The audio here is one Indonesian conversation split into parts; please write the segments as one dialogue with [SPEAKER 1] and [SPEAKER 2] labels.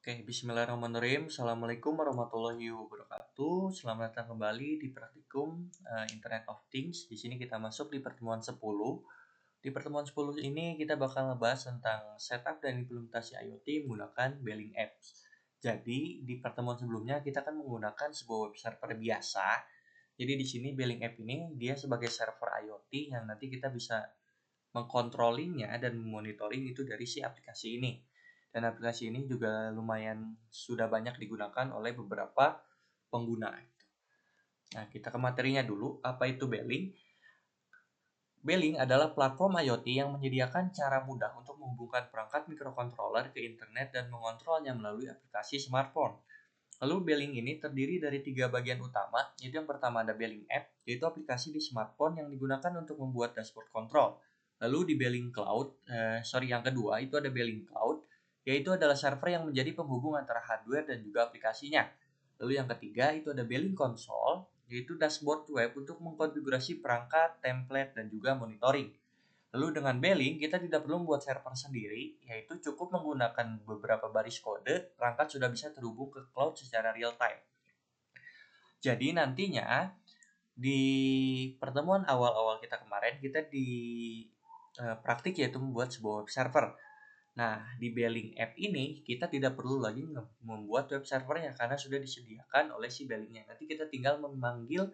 [SPEAKER 1] Oke, bismillahirrahmanirrahim. Assalamualaikum warahmatullahi wabarakatuh. Selamat datang kembali di praktikum Internet of Things. Di sini kita masuk di pertemuan 10. Di pertemuan 10 ini kita bakal ngebahas tentang setup dan implementasi IoT menggunakan Beling Apps. Jadi, di pertemuan sebelumnya kita akan menggunakan sebuah web server biasa. Jadi di sini Beling App ini dia sebagai server IoT yang nanti kita bisa mengkontrolinya dan memonitoring itu dari si aplikasi ini. Dan aplikasi ini juga lumayan sudah banyak digunakan oleh beberapa pengguna. Nah, kita ke materinya dulu. Apa itu Beling? Beling adalah platform IoT yang menyediakan cara mudah untuk menghubungkan perangkat microcontroller ke internet dan mengontrolnya melalui aplikasi smartphone. Lalu Beling ini terdiri dari 3 bagian utama, yaitu yang pertama ada Beling App, yaitu aplikasi di smartphone yang digunakan untuk membuat dashboard control. Lalu di Beling Cloud, yang kedua itu ada Beling Cloud, yaitu adalah server yang menjadi penghubung antara hardware dan juga aplikasinya. Lalu yang ketiga itu ada Beling Console, yaitu dashboard web untuk mengkonfigurasi perangkat, template, dan juga monitoring. Lalu dengan Beling, kita tidak perlu membuat server sendiri, yaitu cukup menggunakan beberapa baris kode, perangkat sudah bisa terhubung ke cloud secara real time. Jadi nantinya, di pertemuan awal-awal kita kemarin, kita di praktik yaitu membuat sebuah web server. Nah, di Beling App ini, kita tidak perlu lagi membuat web servernya, karena sudah disediakan oleh si Belingnya. Nanti kita tinggal memanggil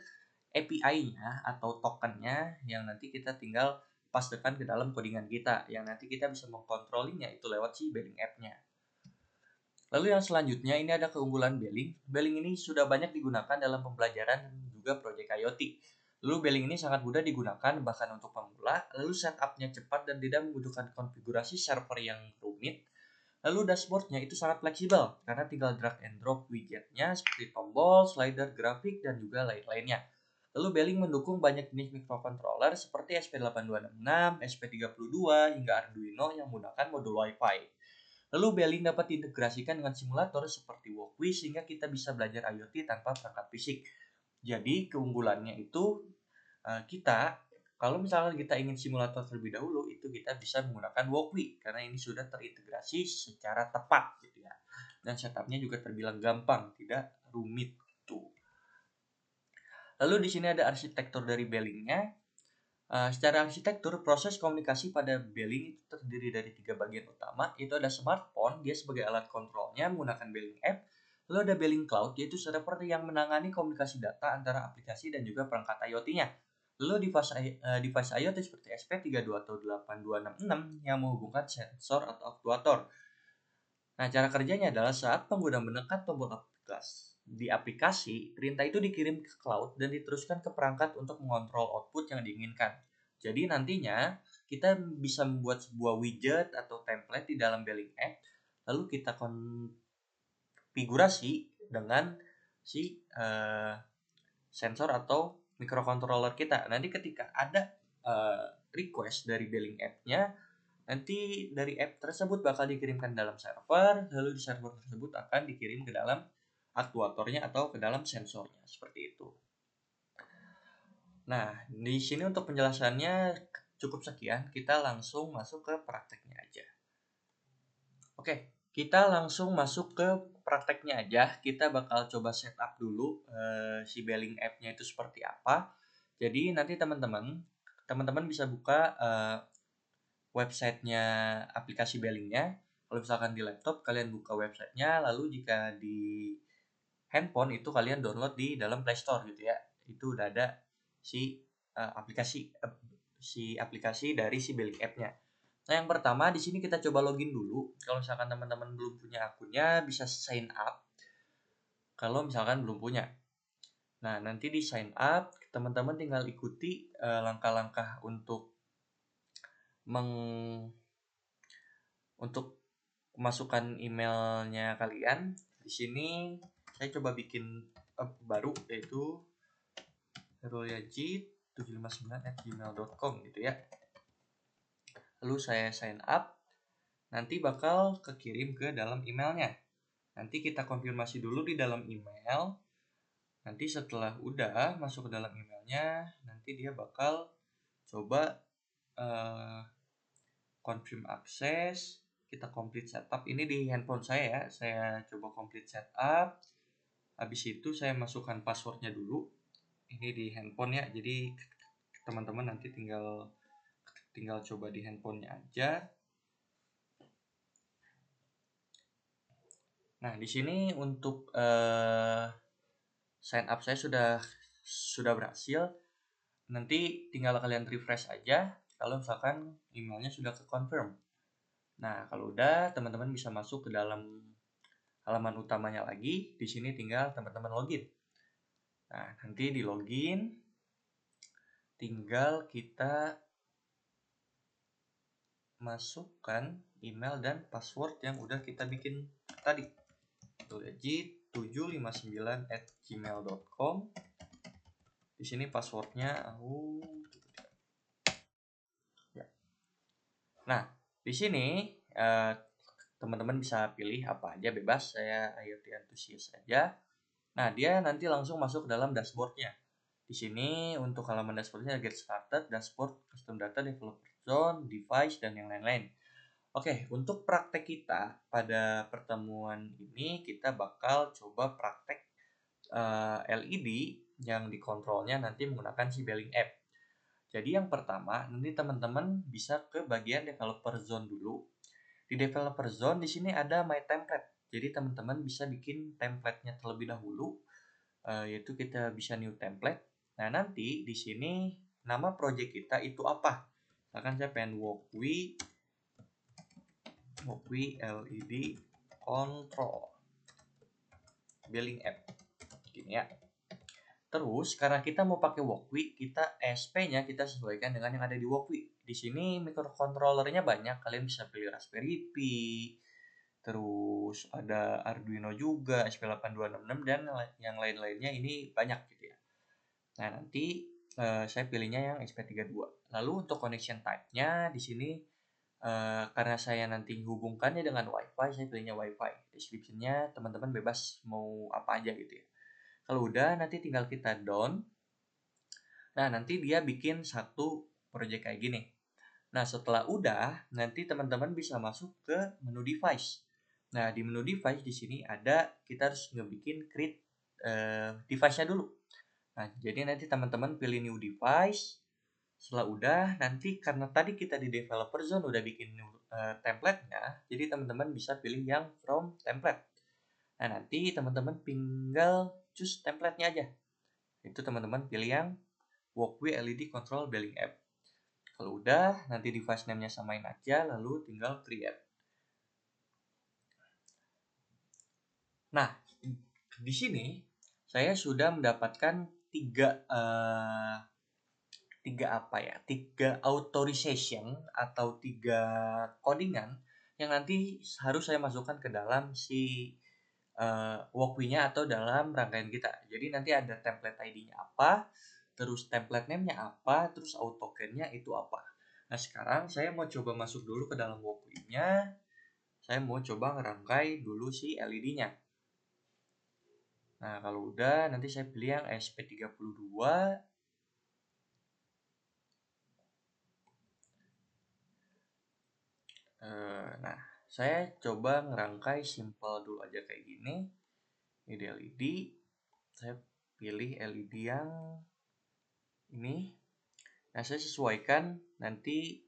[SPEAKER 1] API-nya atau tokennya yang nanti kita tinggal pastekan ke dalam codingan kita, yang nanti kita bisa mengkontrolinya itu lewat si Beling App-nya. Lalu yang selanjutnya ini ada keunggulan Beling. Beling ini sudah banyak digunakan dalam pembelajaran dan juga proyek IoT. Lalu Beling ini sangat mudah digunakan bahkan untuk pemula, lalu setup-nya cepat dan tidak membutuhkan konfigurasi server yang rumit. Lalu dashboard-nya itu sangat fleksibel karena tinggal drag and drop widget-nya seperti tombol, slider, grafik, dan juga lain-lainnya. Lalu Beling mendukung banyak jenis microcontroller seperti SP8266, SP32, hingga Arduino yang menggunakan modul Wi-Fi. Lalu Beling dapat diintegrasikan dengan simulator seperti Walkwiz sehingga kita bisa belajar IoT tanpa perangkat fisik. Jadi keunggulannya itu kita kalau misalkan kita ingin simulator terlebih dahulu, itu kita bisa menggunakan Walkwiz karena ini sudah terintegrasi secara tepat gitu ya. Dan setupnya juga terbilang gampang, tidak rumit tuh. Lalu di sini ada arsitektur dari Belingnya. Secara arsitektur, proses komunikasi pada Beling itu terdiri dari 3 bagian utama, yaitu ada smartphone, dia sebagai alat kontrolnya menggunakan Beling App. Lalu ada Beling Cloud, yaitu server yang menangani komunikasi data antara aplikasi dan juga perangkat IoT-nya. Lalu device IoT seperti SP32 atau 8266 yang menghubungkan sensor atau aktuator. Nah, cara kerjanya adalah saat pengguna menekan tombol di aplikasi, perintah itu dikirim ke cloud dan diteruskan ke perangkat untuk mengontrol output yang diinginkan. Jadi nantinya kita bisa membuat sebuah widget atau template di dalam Beling App, lalu kita konfigurasi dengan si sensor atau microcontroller kita. Nanti ketika ada request dari Beling App-nya, nanti dari app tersebut bakal dikirimkan dalam server, lalu di server tersebut akan dikirim ke dalam aktuatornya atau ke dalam sensornya, seperti itu. Nah, di sini untuk penjelasannya cukup sekian, kita langsung masuk ke prakteknya aja. Oke, kita langsung masuk ke prakteknya aja. Kita bakal coba setup dulu si Beling App-nya itu seperti apa. Jadi nanti teman-teman bisa buka websitenya aplikasi Bellingnya. Kalau misalkan di laptop kalian buka websitenya, lalu jika di handphone itu kalian download di dalam Play Store gitu ya. Itu udah ada si aplikasi dari si Belling App-nya. Nah, yang pertama di sini kita coba login dulu. Kalau misalkan teman-teman belum punya akunnya, bisa sign up. Kalau misalkan belum punya. Nah, nanti di sign up, teman-teman tinggal ikuti langkah-langkah untuk masukkan emailnya kalian. Di sini saya coba bikin baru, yaitu herulyaji759@gmail.com gitu ya. Lalu saya sign up, nanti bakal kekirim ke dalam emailnya. Nanti kita konfirmasi dulu di dalam email. Nanti setelah udah masuk ke dalam emailnya, nanti dia bakal coba confirm akses. kita complete setup. Ini di handphone saya ya, saya coba complete setup. Habis itu saya masukkan passwordnya dulu. Ini di handphone ya, jadi teman-teman nanti tinggal coba di handphonenya aja. Nah, di sini untuk sign up saya sudah berhasil. Nanti tinggal kalian refresh aja kalau misalkan emailnya sudah ke confirm. Nah, kalau udah teman-teman bisa masuk ke dalam halaman utamanya lagi. Di sini tinggal teman-teman login. Nah, nanti di login tinggal kita masukkan email dan password yang udah kita bikin tadi. legit759@gmail.com. Di sini passwordnya ya. Nah, di sini teman-teman bisa pilih apa aja, bebas. Saya IoT antusias aja. Nah, dia nanti langsung masuk ke dalam dashboardnya. Di sini untuk halaman dashboardnya get started, dashboard, custom data, developer zone, device, dan yang lain-lain. Oke, untuk praktek kita pada pertemuan ini kita bakal coba praktek LED yang dikontrolnya nanti menggunakan si Belling App. Jadi yang pertama, nanti teman-teman bisa ke bagian developer zone dulu. Di developer zone di sini ada my template. Jadi teman-teman bisa bikin template-nya terlebih dahulu, yaitu kita bisa new template. Nah, nanti di sini nama project kita itu apa? Misalkan saya pengen walkway LED control Belling App. Gini ya. Terus karena kita mau pakai walkway, kita SP-nya kita sesuaikan dengan yang ada di walkway. Di sini microcontrollernya banyak, kalian bisa pilih Raspberry Pi, terus ada Arduino juga, SP8266 dan yang lain-lainnya, ini banyak gitu ya. Nah, nanti saya pilihnya yang SP32. Lalu untuk connection type-nya di sini karena saya nanti hubungkannya dengan WiFi, saya pilihnya WiFi. Description-nya teman-teman bebas mau apa aja gitu ya. Kalau udah nanti tinggal kita down. Nah, nanti dia bikin satu project kayak gini. Nah, setelah udah, nanti teman-teman bisa masuk ke menu device. Nah, di menu device di sini ada, kita harus ngebikin create device-nya dulu. Nah, jadi nanti teman-teman pilih new device. Setelah udah, nanti karena tadi kita di developer zone udah bikin template-nya, jadi teman-teman bisa pilih yang from template. Nah, nanti teman-teman tinggal choose template-nya aja. Itu teman-teman pilih yang walkway LED control Belling App. Kalau udah, nanti device name-nya samain aja, lalu tinggal create. Nah, di sini saya sudah mendapatkan tiga authorization atau 3 codingan yang nanti harus saya masukkan ke dalam si walkway-nya atau dalam rangkaian kita. Jadi nanti ada template ID-nya apa, terus template name-nya apa, terus autoken-nya itu apa. Nah, sekarang saya mau coba masuk dulu ke dalam walkway-nya. Saya mau coba ngerangkai dulu si LED-nya. Nah, kalau udah nanti saya pilih yang SP32. Nah, saya coba ngerangkai simple dulu aja kayak gini. Ini di LED. Saya pilih LED yang ini. Nah, saya sesuaikan nanti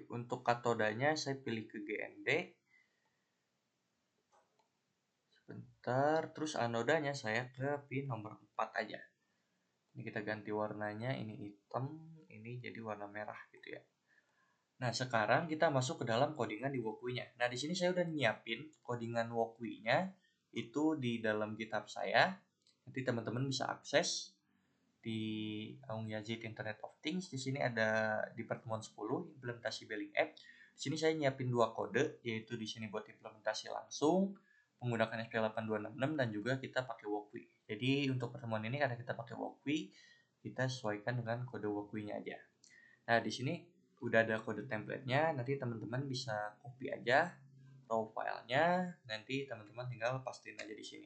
[SPEAKER 1] untuk katodanya saya pilih ke GND. Sebentar, terus anodanya saya ke pin nomor 4 aja. Ini kita ganti warnanya, ini hitam, ini jadi warna merah gitu ya. Nah, sekarang kita masuk ke dalam codingan di walkway-nya. Nah, di sini saya udah nyiapin codingan walkway-nya itu di dalam GitHub saya. Nanti teman-teman bisa akses di Aung Yazid Internet of Things. Di sini ada di pertemuan 10 implementasi Belling App. Di sini saya nyiapin 2 kode, yaitu di sini buat implementasi langsung menggunakan SP8266 dan juga kita pakai walkway. Jadi untuk pertemuan ini karena kita pakai walkway, kita sesuaikan dengan kode walkway-nya aja. Nah, di sini udah ada kode template-nya, nanti teman-teman bisa copy aja raw file-nya, nanti teman-teman tinggal pastiin aja di sini.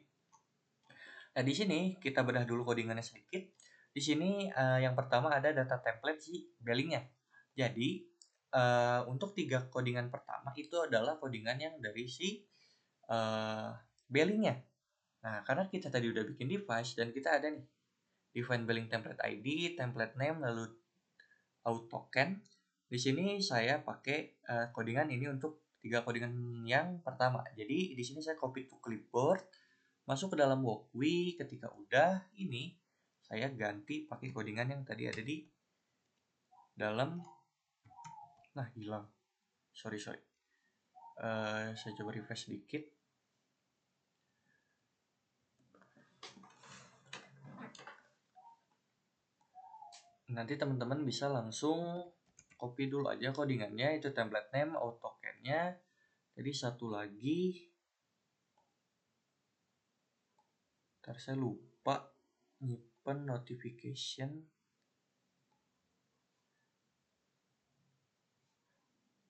[SPEAKER 1] Nah, di sini kita bedah dulu codingannya sedikit. Di sini yang pertama ada data template si Belling-nya. Jadi untuk 3 codingan pertama itu adalah codingan yang dari si Beeling-nya. Nah, karena kita tadi udah bikin device dan kita ada nih define Beeling template ID, template name, lalu auto-token. Di sini saya pakai codingan ini untuk 3 codingan yang pertama. Jadi di sini saya copy to clipboard, masuk ke dalam Walkwi. Ketika udah ini saya ganti pakai codingan yang tadi ada di dalam. Nah, hilang. Sorry. Saya coba refresh sedikit. Nanti teman-teman bisa langsung copy dulu aja codingannya, itu template name, auto-token-nya. Jadi satu lagi, ntar saya lupa nyimpen notification.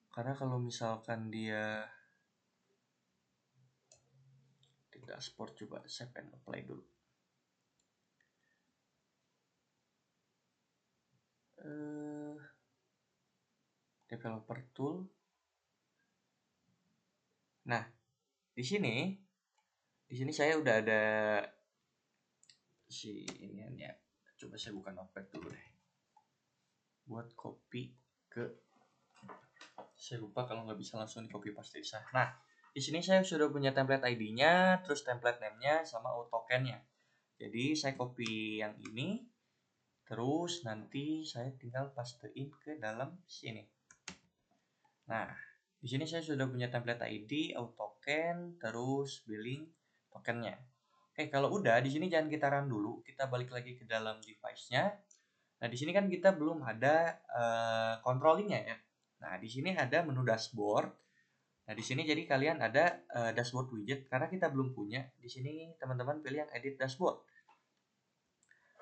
[SPEAKER 1] Karena kalau misalkan dia di dashboard, coba save and apply dulu. Developer tool. Nah, di sini saya udah ada si iniannya. Coba saya buka notepad dulu deh. Buat copy ke, saya lupa kalau nggak bisa langsung di copy paste bisa. Nah, di sini saya sudah punya template ID-nya, terus template name-nya sama auto-token-nya. Jadi saya copy yang ini, terus nanti saya tinggal pastein ke dalam sini. Nah, di sini saya sudah punya template ID, auto-token, terus billing tokennya. Oke, kalau udah di sini jangan kita run dulu, kita balik lagi ke dalam device-nya. Nah, di sini kan kita belum ada controlling-nya ya. Nah, di sini ada menu dashboard. Nah, di sini jadi kalian ada dashboard widget karena kita belum punya. Di sini teman-teman pilih yang edit dashboard.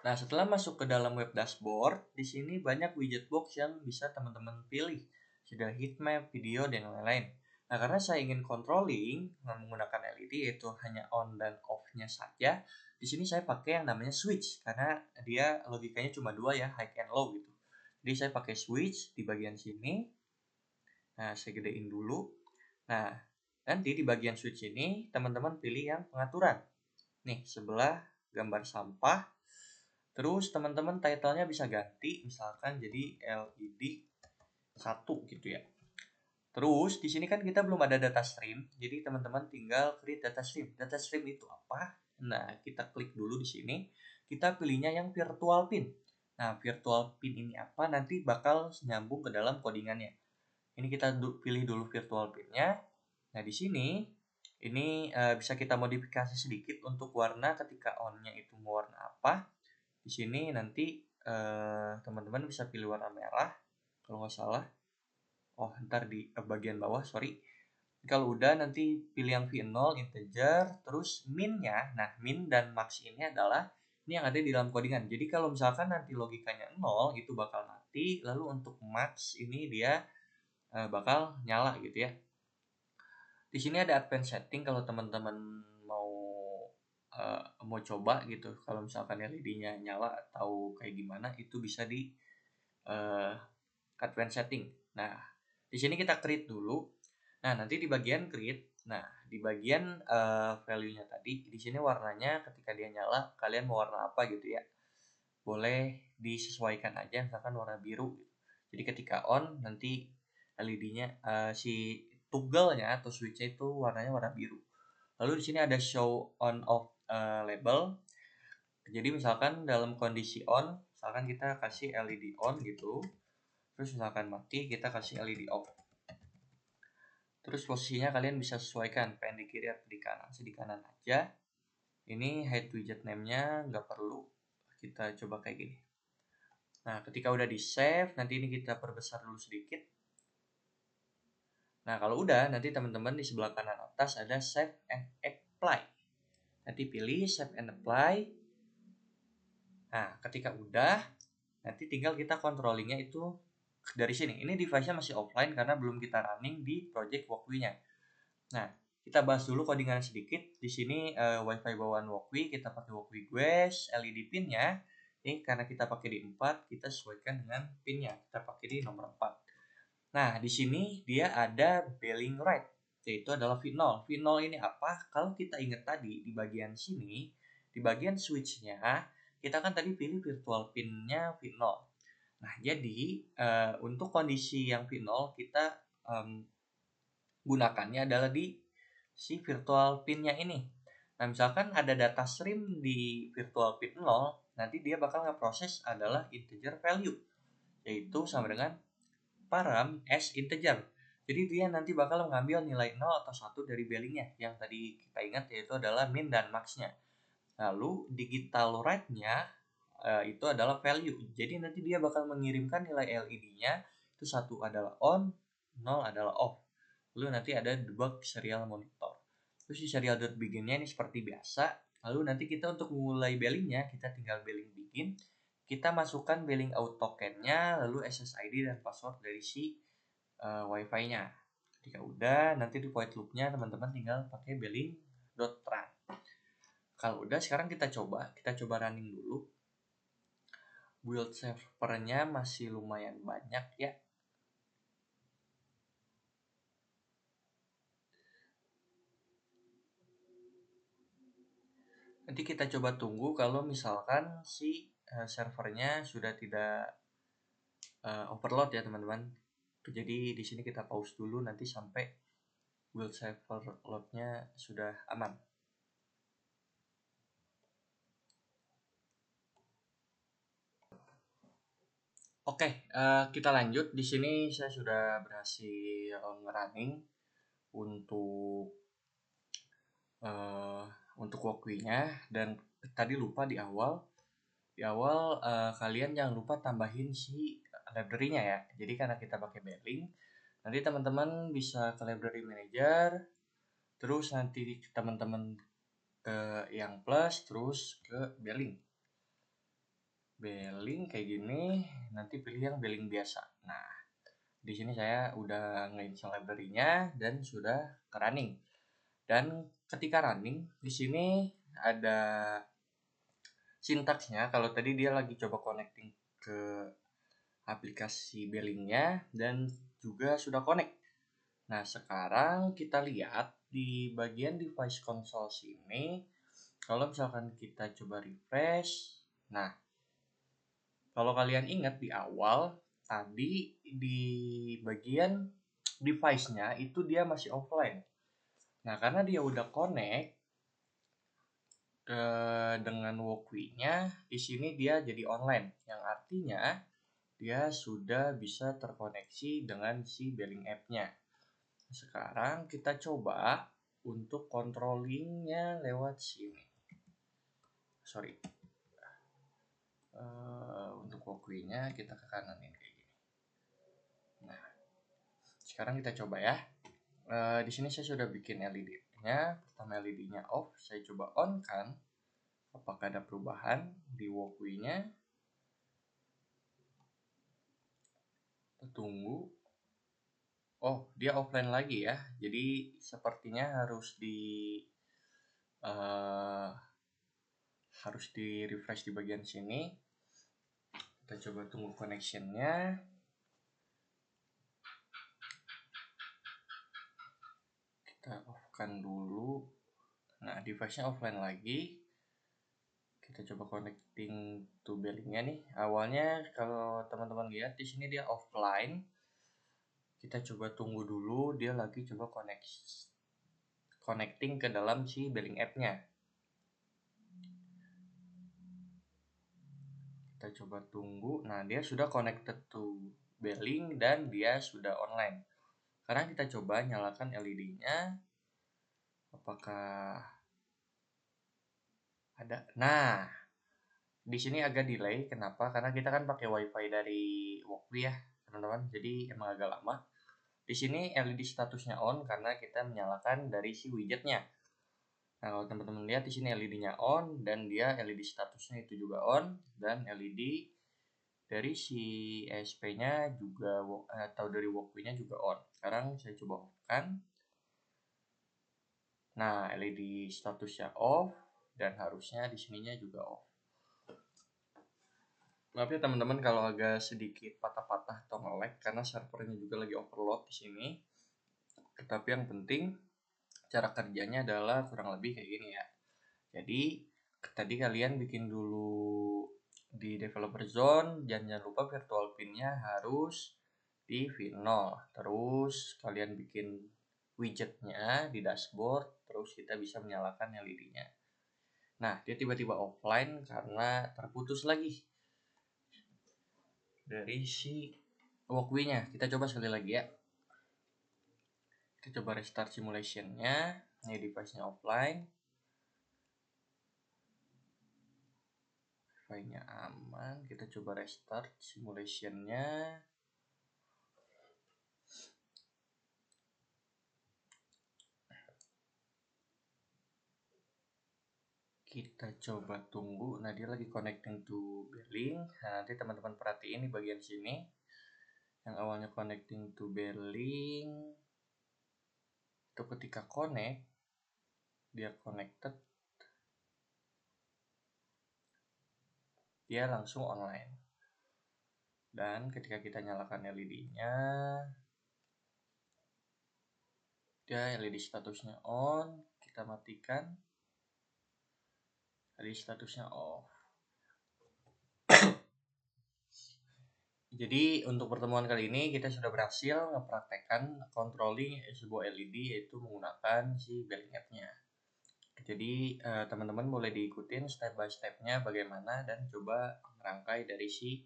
[SPEAKER 1] Nah, setelah masuk ke dalam web dashboard, di sini banyak widget box yang bisa teman-teman pilih. Sudah heatmap, video, dan lain-lain. Nah, karena saya ingin controlling menggunakan LED, yaitu hanya on dan off-nya saja, di sini saya pakai yang namanya switch, karena dia logikanya cuma dua ya, high and low gitu. Jadi saya pakai switch di bagian sini. Nah, saya gedein dulu. Nah, nanti di bagian switch ini, teman-teman pilih yang pengaturan. Nih, sebelah gambar sampah. Terus teman-teman title-nya bisa ganti, misalkan jadi LED 1 gitu ya. Terus di sini kan kita belum ada data stream, jadi teman-teman tinggal create data stream. Data stream itu apa? Nah, kita klik dulu di sini. Kita pilihnya yang virtual pin. Nah, virtual pin ini apa? Nanti bakal nyambung ke dalam codingannya. Ini kita pilih dulu virtual pin-nya. Nah, di sini ini bisa kita modifikasi sedikit untuk warna. Ketika on-nya itu mau warna apa. Di sini nanti teman-teman bisa pilih warna merah kalau nggak salah. Oh, ntar di bagian bawah, sorry. Kalau udah nanti pilih yang v0 integer, terus min-nya. Nah, min dan max ini adalah ini yang ada di dalam codingan. Jadi kalau misalkan nanti logikanya 0 itu bakal mati, lalu untuk max ini dia bakal nyala gitu ya. Di sini ada advanced setting kalau teman-teman mau coba gitu, kalau misalkan LED-nya nyala atau kayak gimana, itu bisa di advanced setting. Nah, di sini kita create dulu. Nah, nanti di bagian create, nah di bagian value-nya tadi, di sini warnanya ketika dia nyala, kalian mau warna apa gitu ya. Boleh disesuaikan aja, misalkan warna biru gitu. Jadi ketika on, nanti LED-nya si toggle-nya atau switch-nya itu warnanya warna biru. Lalu di sini ada show on off label. Jadi misalkan dalam kondisi on, misalkan kita kasih LED on gitu. Terus misalkan mati, kita kasih LED off. Terus posisinya kalian bisa sesuaikan, pengen di kiri atau di kanan. Di kanan aja. Ini hide widget name-nya nggak perlu. Kita coba kayak gini. Nah, ketika udah di save, nanti ini kita perbesar dulu sedikit. Nah, kalau udah, nanti teman-teman di sebelah kanan atas ada save and apply. Nanti pilih save and apply. Nah, ketika udah, nanti tinggal kita controllingnya itu dari sini. Ini device-nya masih offline karena belum kita running di project Walkwi-nya. Nah, kita bahas dulu codingan sedikit. Di sini WiFi bawaan Walkwi, kita pakai Walkwi Guest, LED pin-nya. Ini karena kita pakai di 4, kita sesuaikan dengan pin-nya. Kita pakai di nomor 4. Nah, di sini dia ada Belling Rate, yaitu adalah V0. V0 ini apa? Kalau kita ingat tadi di bagian sini, di bagian switch-nya, kita kan tadi pilih virtual pin-nya V0. Nah, jadi untuk kondisi yang V0 kita gunakannya adalah di si virtual pin-nya ini. Nah, misalkan ada data stream di virtual pin 0, nanti dia bakal ngeproses adalah integer value, yaitu sama dengan param as integer. Jadi dia nanti bakal mengambil nilai 0 atau 1 dari Bellingnya yang tadi kita ingat, yaitu adalah min dan max-nya. Lalu digital rate-nya itu adalah value. Jadi nanti dia bakal mengirimkan nilai LED-nya itu 1 adalah on, 0 adalah off. Lalu nanti ada debug serial monitor. Terus di serial.begin-nya ini seperti biasa. Lalu nanti kita untuk memulai Belling-nya, kita tinggal Belling begin. Kita masukkan Belling out token-nya, lalu SSID dan password dari si Wi-Fi-nya. Ketika udah, nanti di void loop-nya teman-teman tinggal pakai belling.run. Kalau udah, sekarang kita coba running dulu. Build servernya masih lumayan banyak ya. Nanti kita coba tunggu kalau misalkan si servernya sudah tidak overload ya teman-teman. Jadi di sini kita pause dulu nanti sampai build server load-nya sudah aman. Oke, kita lanjut. Di sini saya sudah berhasil running untuk walkwie-nya, dan tadi lupa di awal kalian jangan lupa tambahin si library-nya ya. Jadi karena kita pakai Belling, nanti teman-teman bisa ke library manager, terus nanti teman-teman ke yang plus, terus ke Belling kayak gini, nanti pilih yang Belling biasa. Nah, di sini saya udah nge-install library-nya dan sudah ke running. Dan ketika running, di sini ada sintaksnya. Kalau tadi dia lagi coba connecting ke aplikasi Belling-nya dan juga sudah connect. Nah, sekarang kita lihat di bagian device console sini, kalau misalkan kita coba refresh, nah, kalau kalian ingat di awal tadi di bagian device-nya itu dia masih offline. Nah, karena dia udah connect dengan walkwie-nya, di sini dia jadi online, yang artinya dia sudah bisa terkoneksi dengan si Belling app-nya. Sekarang kita coba untuk controlling-nya lewat sini. Sorry. Untuk walkwie-nya kita ke kananin kayak gini. Nah, sekarang kita coba ya. Di sini saya sudah bikin LED-nya. Pertama LED-nya off, saya coba on kan. Apakah ada perubahan di walkwie-nya? Kita tunggu. Oh, dia offline lagi ya. Jadi sepertinya harus refresh di bagian sini. Kita coba tunggu connection-nya. Kita off-kan dulu. Nah, device-nya offline lagi. Kita coba connecting to Belling-nya nih. Awalnya kalau teman-teman lihat di sini dia offline. Kita coba tunggu dulu, dia lagi coba connecting ke dalam si Belling app-nya. Kita coba tunggu. Nah, dia sudah connected to Belling dan dia sudah online. Sekarang kita coba nyalakan LED-nya. Apakah ada? Nah, di sini agak delay. Kenapa? Karena kita kan pakai WiFi dari walkwie ya, teman-teman. Jadi emang agak lama. Di sini LED statusnya on karena kita menyalakan dari si widgetnya. Nah, kalau teman-teman lihat di sini LED-nya on dan dia LED statusnya itu juga on, dan LED dari si ESP-nya juga atau dari walkwie-nya juga on. Sekarang saya coba off-kan. Nah, LED statusnya off dan harusnya di sininya juga off. Maaf ya teman-teman kalau agak sedikit patah-patah atau nge-lag karena servernya juga lagi overload di sini. Tetapi yang penting cara kerjanya adalah kurang lebih kayak gini ya. Jadi tadi kalian bikin dulu di developer zone, jangan lupa virtual pinnya harus di v0. Terus kalian bikin widgetnya di dashboard, terus kita bisa menyalakan LED-nya. Nah, dia tiba-tiba offline karena terputus lagi dari si walkway-nya. Kita coba sekali lagi ya. Kita coba restart simulation-nya. Ini device-nya offline. Wi-Fi-nya aman. Kita coba restart simulation-nya. Kita coba tunggu. Nah, dia lagi connecting to Bearlink. Nah, nanti teman-teman perhatiin di bagian sini. Yang awalnya connecting to Bearlink, itu ketika connect, dia connected, dia langsung online. Dan ketika kita nyalakan LED-nya, dia LED statusnya on. Kita matikan, LED statusnya off. Jadi untuk pertemuan kali ini kita sudah berhasil mempraktekkan controlling sebuah LED yaitu menggunakan si Bearlink app-nya. Jadi teman-teman boleh diikutin step by step-nya bagaimana dan coba merangkai dari si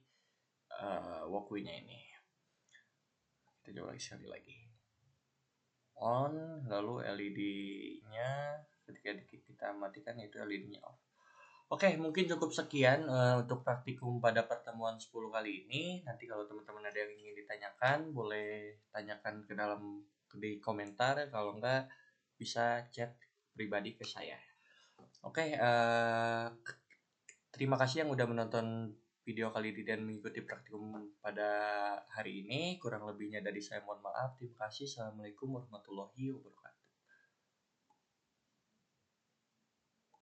[SPEAKER 1] walkway-nya ini. Kita coba sekali lagi. On, lalu LED-nya ketika kita matikan itu LED-nya off. Oke, mungkin cukup sekian untuk praktikum pada pertemuan 10 kali ini. Nanti kalau teman-teman ada yang ingin ditanyakan, boleh tanyakan ke dalam di komentar. Kalau enggak, bisa chat pribadi ke saya. Oke, terima kasih yang udah menonton video kali ini dan mengikuti praktikum pada hari ini. Kurang lebihnya dari saya mohon maaf. Terima kasih. Assalamualaikum warahmatullahi wabarakatuh.